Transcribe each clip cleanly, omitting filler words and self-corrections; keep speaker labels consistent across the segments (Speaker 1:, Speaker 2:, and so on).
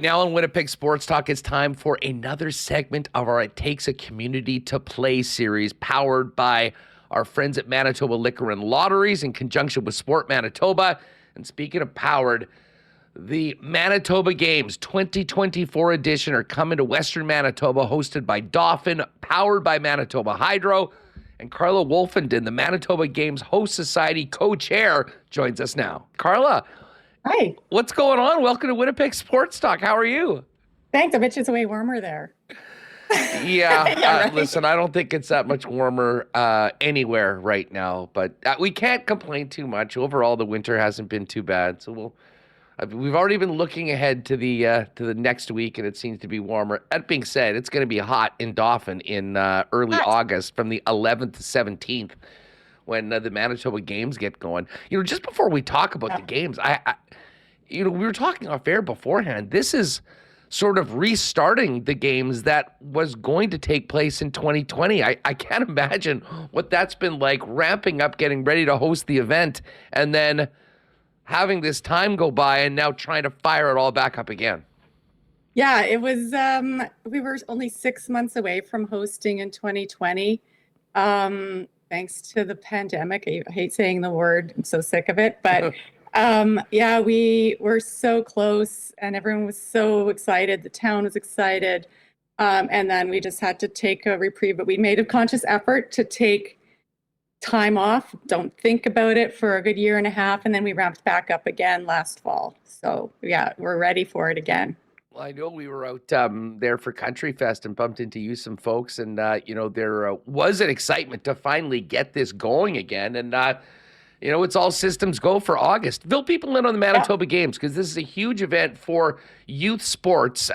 Speaker 1: Now on Winnipeg Sports Talk, it's time for another segment of our It Takes a Community to Play series, powered by our friends at Manitoba Liquor and Lotteries in conjunction with Sport Manitoba. And speaking of powered, the Manitoba Games 2024 edition are coming to Western Manitoba, hosted by Dauphin, powered by Manitoba Hydro. And Carla Wolfenden, the Manitoba Games Host Society co-chair, joins us now. Carla,
Speaker 2: Hi.
Speaker 1: what's going on? Welcome to Winnipeg Sports Talk. How are you?
Speaker 2: Thanks. I bet you it's way warmer there.
Speaker 1: Yeah,
Speaker 2: Right.
Speaker 1: listen, I don't think it's that much warmer anywhere right now, but we can't complain too much. Overall, the winter hasn't been too bad, so we've already been looking ahead to the next week, and it seems to be warmer. That being said, it's going to be hot in Dauphin in early August, from the 11th to 17th, when the Manitoba Games get going. Just before we talk about the games, we were talking off air beforehand. This is sort of restarting the games that was going to take place in 2020. I can't imagine what that's been like, ramping up, getting ready to host the event, and then having this time go by and now trying to fire it all back up again.
Speaker 2: Yeah, it was, we were only 6 months away from hosting in 2020. Thanks to the pandemic. I hate saying the word. I'm so sick of it. But yeah, we were so close and everyone was so excited. The town was excited. And then we just had to take a reprieve. But we made a conscious effort to take time off, don't think about it for a good year and a half. And then we ramped back up again last fall. So yeah, we're ready for it again.
Speaker 1: Well, I know we were out there for Country Fest and bumped into you, some folks, and there was an excitement to finally get this going again. And it's all systems go for August. Fill people in on the Manitoba Games, because this is a huge event for youth sports,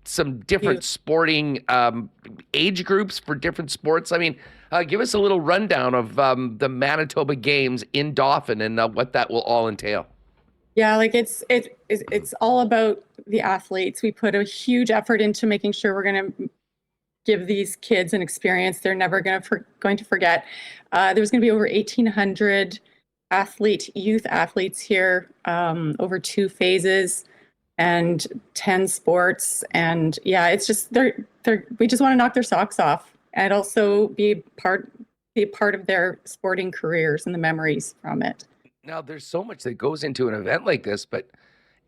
Speaker 1: some different sporting age groups for different sports. I mean, give us a little rundown of the Manitoba Games in Dauphin and what that will all entail.
Speaker 2: Yeah, like it's all about the athletes. We put a huge effort into making sure we're going to give these kids an experience they're never going to forget. There's going to be over 1,800 youth athletes here, over 2 phases and 10 sports. And yeah, it's just we just want to knock their socks off and also be a part of their sporting careers and the memories from it.
Speaker 1: Now, there's so much that goes into an event like this, but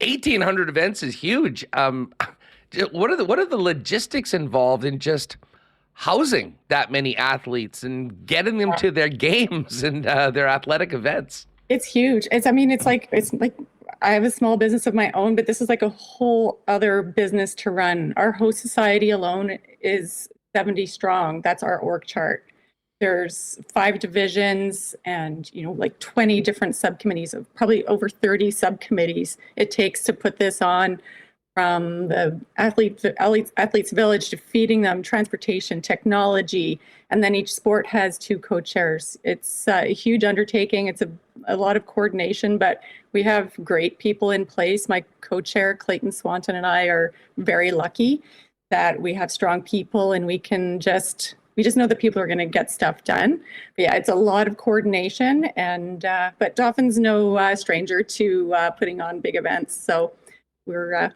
Speaker 1: 1,800 events is huge. What are the logistics involved in just housing that many athletes and getting them to their games and their athletic events?
Speaker 2: It's huge. It's like I have a small business of my own, but this is like a whole other business to run. Our host society alone is 70 strong. That's our org chart. There's 5 divisions and, like 20 different subcommittees, of probably over 30 subcommittees it takes to put this on, from the athletes village to feeding them, transportation, technology, and then each sport has 2 co-chairs. It's a huge undertaking. It's a lot of coordination, but we have great people in place. My co-chair, Clayton Swanton, and I are very lucky that we have strong people and we just know that people are going to get stuff done. But yeah, it's a lot of coordination, and but Dauphin's no stranger to putting on big events. So we're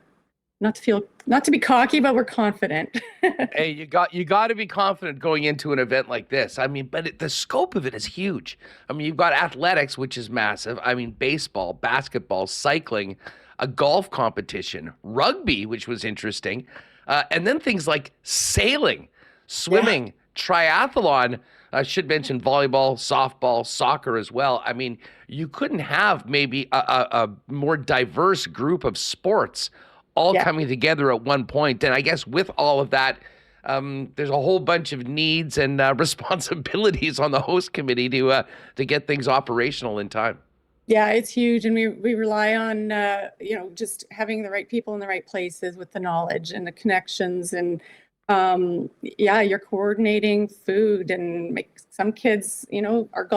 Speaker 2: not to be cocky, but we're confident.
Speaker 1: Hey, you got to be confident going into an event like this. I mean, but the scope of it is huge. I mean, you've got athletics, which is massive. I mean, baseball, basketball, cycling, a golf competition, rugby, which was interesting, and then things like sailing, swimming. Yeah. Triathlon, I should mention volleyball, softball, soccer as well. I mean, you couldn't have maybe a more diverse group of sports all coming together at one point. And I guess with all of that, there's a whole bunch of needs and responsibilities on the host committee to get things operational in time.
Speaker 2: Yeah, it's huge. And we rely on, just having the right people in the right places with the knowledge and the connections. And you're coordinating food and make some kids, our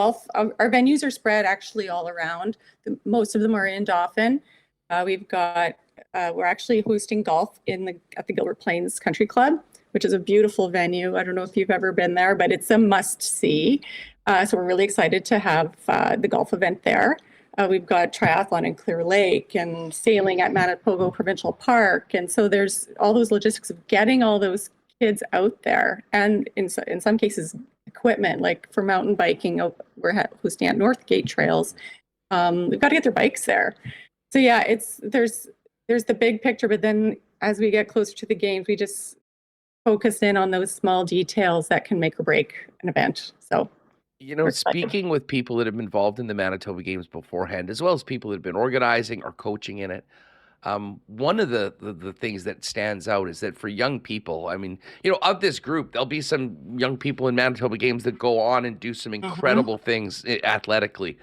Speaker 2: venues are spread actually all around. Most of them are in Dauphin. We're actually hosting golf at the Gilbert Plains Country Club, which is a beautiful venue. I don't know if you've ever been there, but it's a must see. So we're really excited to have the golf event there. We've got triathlon in Clear Lake and sailing at Manitoba Provincial Park. And so there's all those logistics of getting all those kids out there. And in some cases, equipment, like for mountain biking, we're hosting at Northgate Trails. We've got to get their bikes there. So yeah, there's the big picture, but then as we get closer to the games, we just focus in on those small details that can make or break an event. So
Speaker 1: speaking with people that have been involved in the Manitoba Games beforehand, as well as people that have been organizing or coaching in it, one of the things that stands out is that for young people, I mean, of this group, there'll be some young people in Manitoba Games that go on and do some incredible things athletically.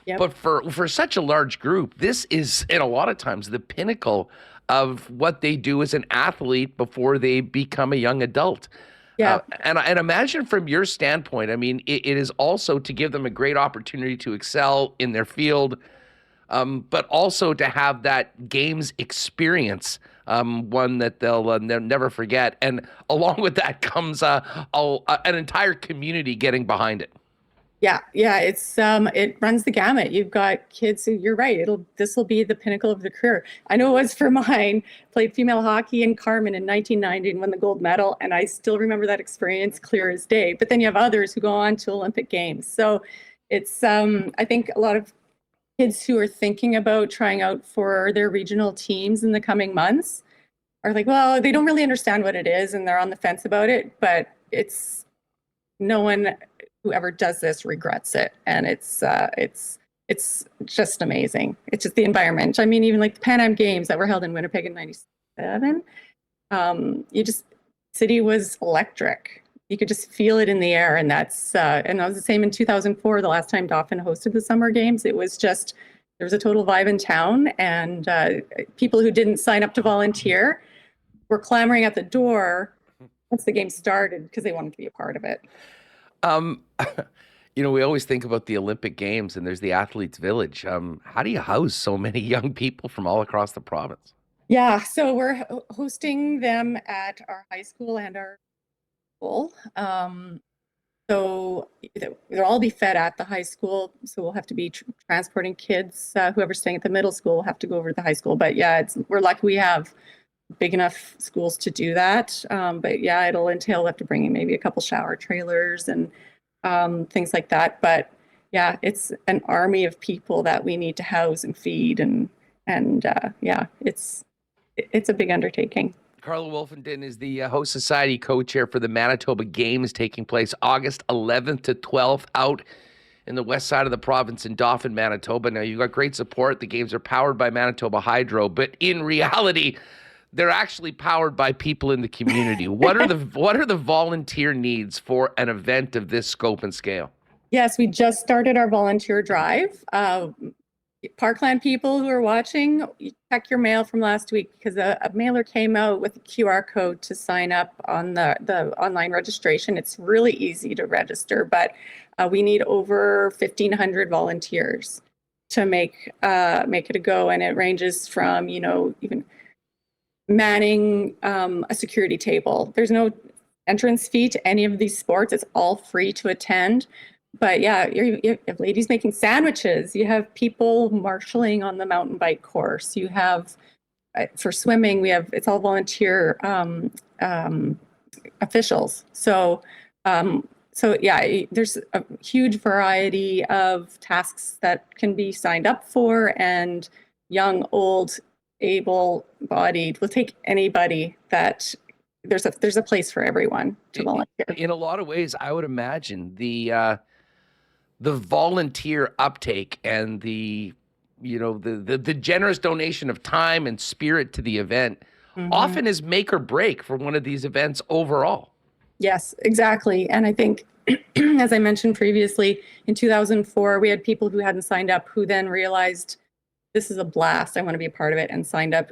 Speaker 2: Yep.
Speaker 1: But for such a large group, this is, in a lot of times, the pinnacle of what they do as an athlete before they become a young adult.
Speaker 2: Yeah.
Speaker 1: And imagine from your standpoint, I mean, it is also to give them a great opportunity to excel in their field, but also to have that games experience, one that they'll never forget. And along with that comes an entire community getting behind it.
Speaker 2: Yeah, it runs the gamut. You've got kids who, you're right, this will be the pinnacle of the career. I know it was for mine. Played female hockey in Carmen in 1990 and won the gold medal, and I still remember that experience clear as day. But then you have others who go on to Olympic Games. So it's I think a lot of kids who are thinking about trying out for their regional teams in the coming months are like, well, they don't really understand what it is and they're on the fence about it, but it's no one whoever does this regrets it. And it's just amazing. It's just the environment. I mean, even like the Pan Am Games that were held in Winnipeg in 97, city was electric. You could just feel it in the air. And that was the same in 2004, the last time Dauphin hosted the Summer Games. It was just, there was a total vibe in town, and people who didn't sign up to volunteer were clamoring at the door once the game started because they wanted to be a part of it.
Speaker 1: We always think about the Olympic Games and there's the Athletes Village. How do you house so many young people from all across the province?
Speaker 2: Yeah, so we're hosting them at our high school and our school. So they'll all be fed at the high school. So we'll have to be transporting kids. Whoever's staying at the middle school will have to go over to the high school. But yeah, we're lucky we have big enough schools to do that. But yeah, it'll entail we'll have to bring in maybe a couple shower trailers and things like that. But yeah, it's an army of people that we need to house and feed, and yeah, it's a big undertaking.
Speaker 1: Carla Wolfenden is the host society co-chair for the Manitoba Games, taking place August 11th to 12th out in the west side of the province in Dauphin, Manitoba. Now, you've got great support. The games are powered by Manitoba Hydro, but in reality, they're actually powered by people in the community. What are the volunteer needs for an event of this scope and scale?
Speaker 2: Yes, we just started our volunteer drive. Parkland people who are watching, check your mail from last week, because a mailer came out with a QR code to sign up on the online registration. It's really easy to register, but we need over 1,500 volunteers to make it a go. And it ranges from, even manning a security table. There's no entrance fee to any of these sports. It's all free to attend. But yeah, you have ladies making sandwiches. You have people marshalling on the mountain bike course. You have, for swimming, it's all volunteer officials. So yeah, there's a huge variety of tasks that can be signed up for, and young, old, able-bodied. We'll take anybody that there's a place for everyone to volunteer.
Speaker 1: In a lot of ways, I would imagine the volunteer uptake and the generous donation of time and spirit to the event often is make or break for one of these events overall.
Speaker 2: Yes, exactly. And I think, as I mentioned previously, in 2004, we had people who hadn't signed up who then realized this is a blast. I want to be a part of it, and signed up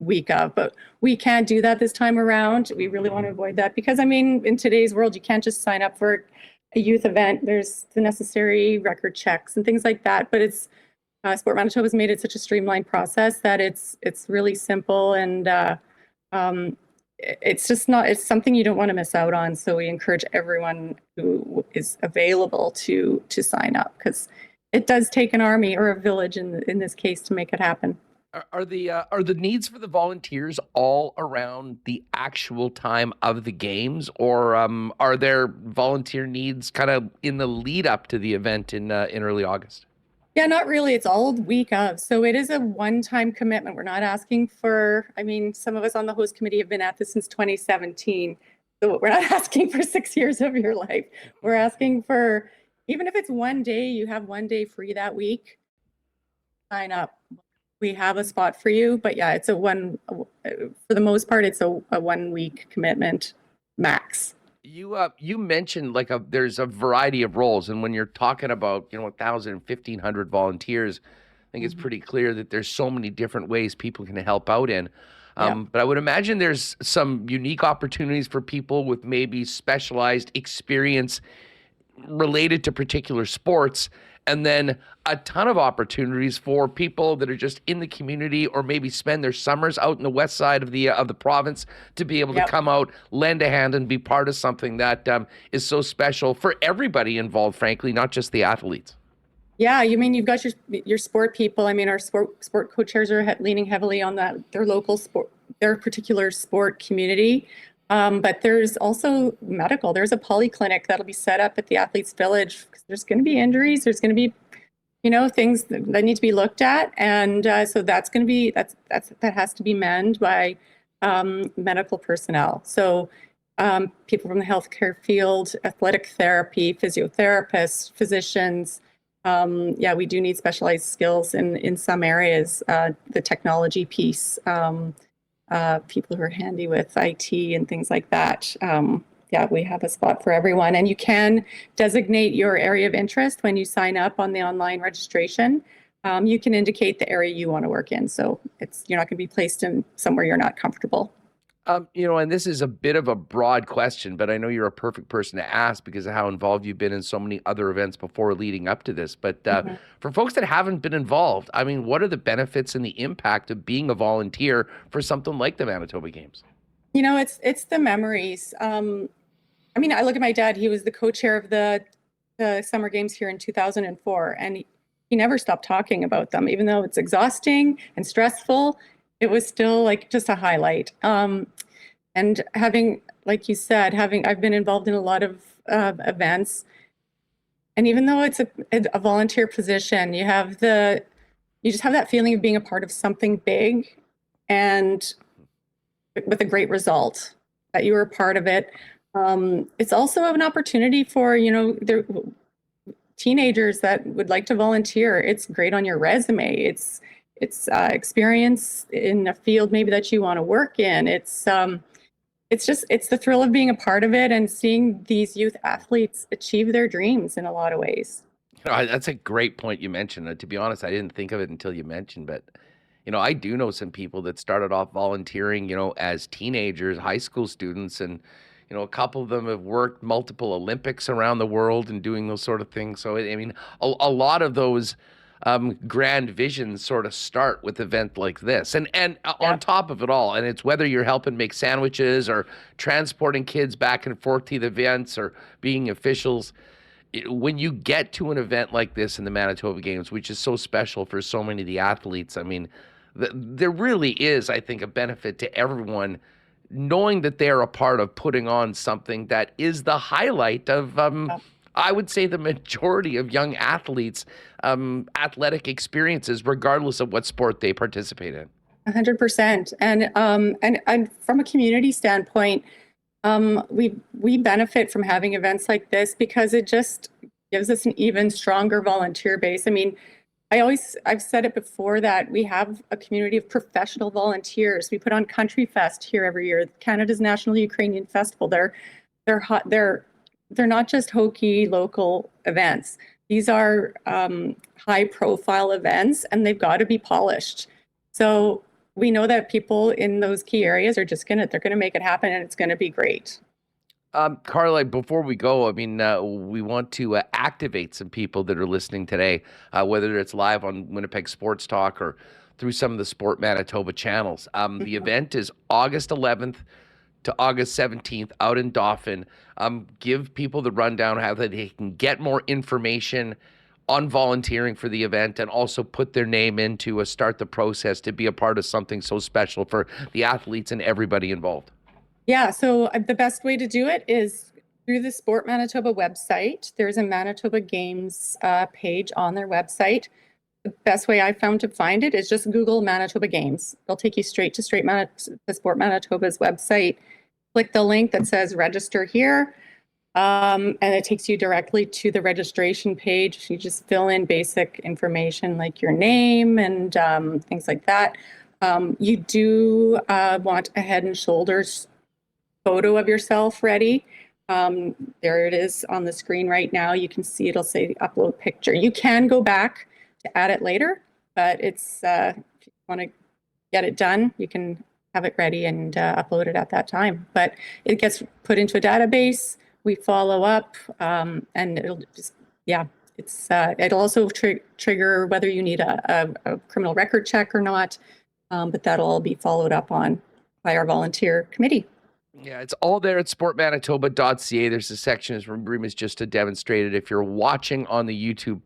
Speaker 2: week of. But we can't do that this time around. We really want to avoid that because, I mean, in today's world, you can't just sign up for a youth event. There's the necessary record checks and things like that. But it's Sport Manitoba has made it such a streamlined process that it's really simple, and it's something you don't want to miss out on. So we encourage everyone who is available to sign up, because It does take an army or a village in this case to make it happen.
Speaker 1: Are the needs for the volunteers all around the actual time of the games, or are there volunteer needs kind of in the lead up to the event in early August?
Speaker 2: Yeah, not really. It's all week of. So it is a one-time commitment. We're not asking for, I mean, some of us on the host committee have been at this since 2017. So we're not asking for 6 years of your life. We're asking for, even if it's one day, you have one day free that week, sign up. We have a spot for you, but yeah, it's for the most part, it's a 1 week commitment max.
Speaker 1: You mentioned like there's a variety of roles, and when you're talking about 1,000, 1,500 volunteers, I think it's pretty clear that there's so many different ways people can help out in. But I would imagine there's some unique opportunities for people with maybe specialized experience related to particular sports, and then a ton of opportunities for people that are just in the community or maybe spend their summers out in the west side of the province to be able to come out, lend a hand, and be part of something that is so special for everybody involved, frankly, not just the athletes.
Speaker 2: Yeah, you mean you've got your sport people. I mean, our sport co-chairs are leaning heavily on their local sport, their particular sport community. But there's also medical. There's a polyclinic that'll be set up at the Athletes Village because there's going to be injuries. There's going to be, things that need to be looked at, and so that's going to be that has to be manned by medical personnel. So people from the healthcare field, athletic therapy, physiotherapists, physicians. Yeah, we do need specialized skills in some areas. The technology piece. People who are handy with IT and things like that. Yeah, we have a spot for everyone. And you can designate your area of interest when you sign up on the online registration. You can indicate the area you want to work in. So you're not going to be placed in somewhere you're not comfortable.
Speaker 1: And this is a bit of a broad question, but I know you're a perfect person to ask because of how involved you've been in so many other events before leading up to this. But for folks that haven't been involved, I mean, what are the benefits and the impact of being a volunteer for something like the Manitoba Games?
Speaker 2: It's the memories. I mean, I look at my dad. He was the co-chair of the Summer Games here in 2004, and he never stopped talking about them, even though it's exhausting and stressful. It was still like just a highlight. And having, like you said, I've been involved in a lot of events, and even though it's a volunteer position, you just have that feeling of being a part of something big, and with a great result that you were a part of it. It's also an opportunity for teenagers that would like to volunteer. It's great on your resume. It's experience in a field maybe that you want to work in. It's the thrill of being a part of it and seeing these youth athletes achieve their dreams in a lot of ways.
Speaker 1: That's a great point you mentioned. To be honest, I didn't think of it until you mentioned, but I do know some people that started off volunteering, as teenagers, high school students, and a couple of them have worked multiple Olympics around the world and doing those sort of things. So I mean, a lot of those grand visions sort of start with event like this, and on top of it all, and it's whether you're helping make sandwiches or transporting kids back and forth to the events or being officials. When you get to an event like this in the Manitoba Games, which is so special for so many of the athletes, I mean, there really is, I think, a benefit to everyone knowing that they're a part of putting on something that is the highlight of, I would say, the majority of young athletes' athletic experiences, regardless of what sport they participate in.
Speaker 2: 100%. And from a community standpoint, we benefit from having events like this because it just gives us an even stronger volunteer base. I mean, I've said it before that we have a community of professional volunteers. We put on Country Fest here every year, Canada's National Ukrainian Festival. They're not just hokey local events. These are high profile events, and they've got to be polished. So we know that people in those key areas are they're gonna make it happen, and it's gonna be great.
Speaker 1: Carla, before we go, I mean, we want to activate some people that are listening today, whether it's live on Winnipeg Sports Talk or through some of the Sport Manitoba channels. The event is August 11th to August 17th out in Dauphin. Give people the rundown how they can get more information on volunteering for the event and also put their name in to start the process to be a part of something so special for the athletes and everybody involved?
Speaker 2: Yeah, so the best way to do it is through the Sport Manitoba website. There's a Manitoba Games page on their website. The best way I found to find it is just Google Manitoba Games. They'll take you straight to the Sport Manitoba's website. Click the link that says register here, and it takes you directly to the registration page. You just fill in basic information like your name and things like that. You do want a head and shoulders photo of yourself ready. There it is on the screen right now. You can see it'll say upload picture. You can go back to add it later, but it's if you want to get it done, you can have it ready and upload it at that time. But it gets put into a database. We follow up, and it'll just it'll also trigger whether you need a criminal record check or not. But that'll all be followed up on by our volunteer committee.
Speaker 1: Yeah, it's all there at sportmanitoba.ca. There's a section, as Remus just demonstrated. If you're watching on the YouTube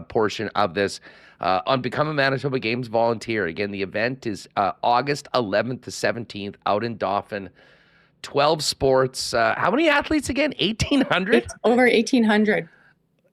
Speaker 1: portion of this, on Become a Manitoba Games volunteer. Again, the event is August 11th to 17th out in Dauphin. 12 sports. How many athletes again? 1,800?
Speaker 2: It's over 1,800.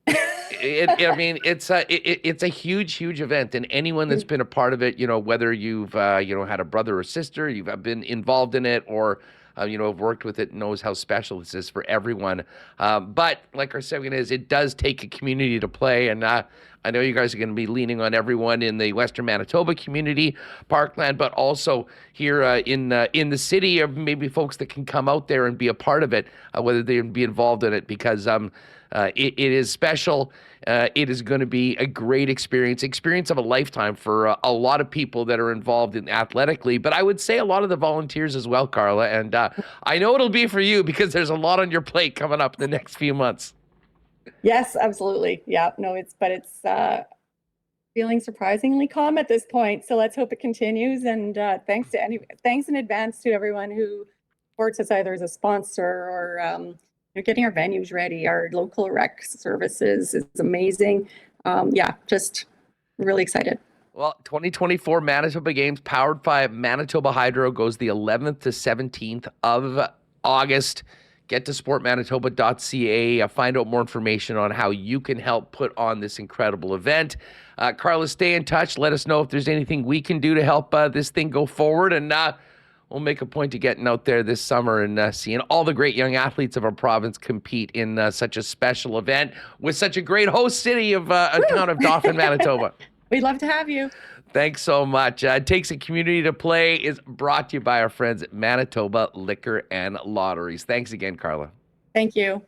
Speaker 1: I mean, it's a huge event, and anyone that's been a part of it, whether you've had a brother or sister, you've been involved in it, or have worked with it, knows how special this is for everyone. But like our segment is, it does take a community to play, and I know you guys are going to be leaning on everyone in the Western Manitoba community, Parkland, but also here in the city, or maybe folks that can come out there and be a part of it, whether they be involved in it, because it is special. It is going to be a great experience of a lifetime for a lot of people that are involved in athletically, but I would say a lot of the volunteers as well, Carla. And I know it'll be for you because there's a lot on your plate coming up in the next few months.
Speaker 2: Yes, absolutely. Yeah, no, it's feeling surprisingly calm at this point. So let's hope it continues. And thanks in advance to everyone who supports us either as a sponsor or getting our venues ready. Our local rec services is amazing. Just really excited.
Speaker 1: Well, 2024 Manitoba Games powered by Manitoba Hydro goes the 11th to 17th of August. Get to sportmanitoba.ca. Find out more information on how you can help put on this incredible event. Carla, stay in touch. Let us know if there's anything we can do to help this thing go forward. And we'll make a point of getting out there this summer and seeing all the great young athletes of our province compete in such a special event with such a great host city of a town of Dauphin, Manitoba.
Speaker 2: We'd love to have you.
Speaker 1: Thanks so much. It Takes a Community to Play is brought to you by our friends at Manitoba Liquor and Lotteries. Thanks again, Carla.
Speaker 2: Thank you.